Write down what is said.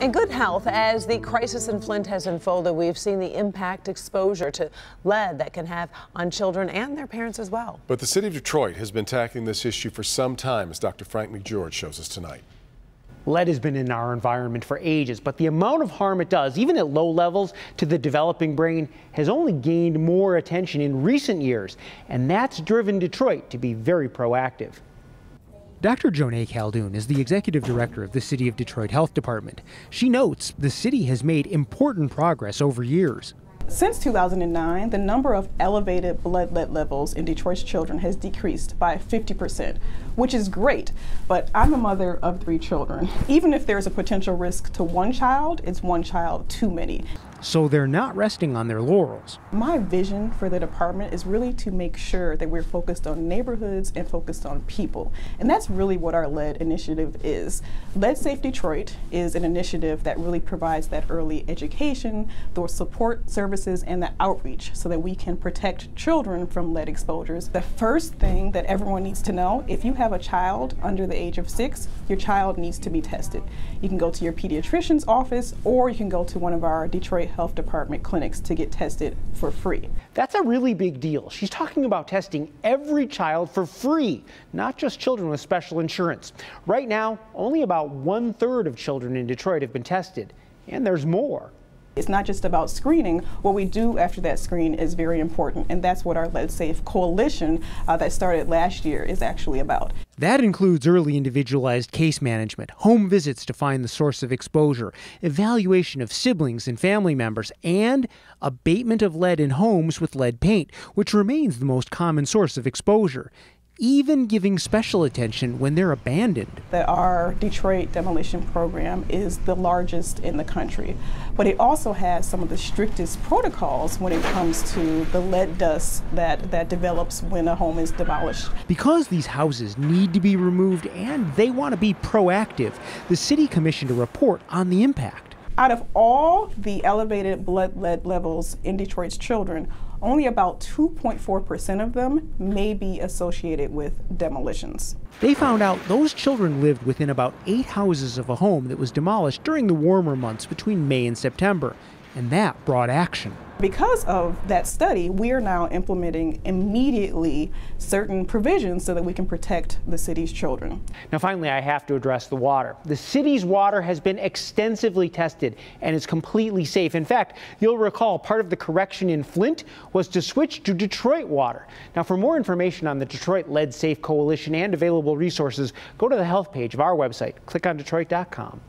And good health, as the crisis in Flint has unfolded, we've seen the impact exposure to lead that can have on children and their parents as well. But the city of Detroit has been tackling this issue for some time, as Dr. Frank McGeorge shows us tonight. Lead has been in our environment for ages, but the amount of harm it does, even at low levels to the developing brain, has only gained more attention in recent years, and that's driven Detroit to be very proactive. Dr. Jonae Caldoun is the executive director of the City of Detroit Health Department. She notes the city has made important progress over years. Since 2009, the number of elevated blood lead levels in Detroit's children has decreased by 50%, which is great, but I'm a mother of 3 children. Even if there's a potential risk to one child, it's one child too many. So they're not resting on their laurels. My vision for the department is really to make sure that we're focused on neighborhoods and focused on people. And that's really what our lead initiative is. Lead Safe Detroit is an initiative that really provides that early education, the support services, and the outreach so that we can protect children from lead exposures. The first thing that everyone needs to know, if you have a child under the age of 6, your child needs to be tested. You can go to your pediatrician's office, or you can go to one of our Detroit Health Department clinics to get tested for free. That's a really big deal. She's talking about testing every child for free, not just children with special insurance. Right now, only about 1/3 of children in Detroit have been tested, and there's more. It's not just about screening. What we do after that screen is very important, and that's what our Lead Safe Coalition that started last year is actually about. That includes early individualized case management, home visits to find the source of exposure, evaluation of siblings and family members, and abatement of lead in homes with lead paint, which remains the most common source of exposure, even giving special attention when they're abandoned. That our Detroit demolition program is the largest in the country, but it also has some of the strictest protocols when it comes to the lead dust that develops when a home is demolished. Because these houses need to be removed and they want to be proactive, the city commissioned a report on the impact. Out of all the elevated blood lead levels in Detroit's children, only about 2.4% of them may be associated with demolitions. They found out those children lived within about 8 houses of a home that was demolished during the warmer months between May and September, and that brought action. Because of that study, we are now implementing immediately certain provisions so that we can protect the city's children. Now finally, I have to address the water. The city's water has been extensively tested and is completely safe. In fact, you'll recall part of the correction in Flint was to switch to Detroit water. Now for more information on the Detroit Lead Safe Coalition and available resources, go to the health page of our website. Click on Detroit.com.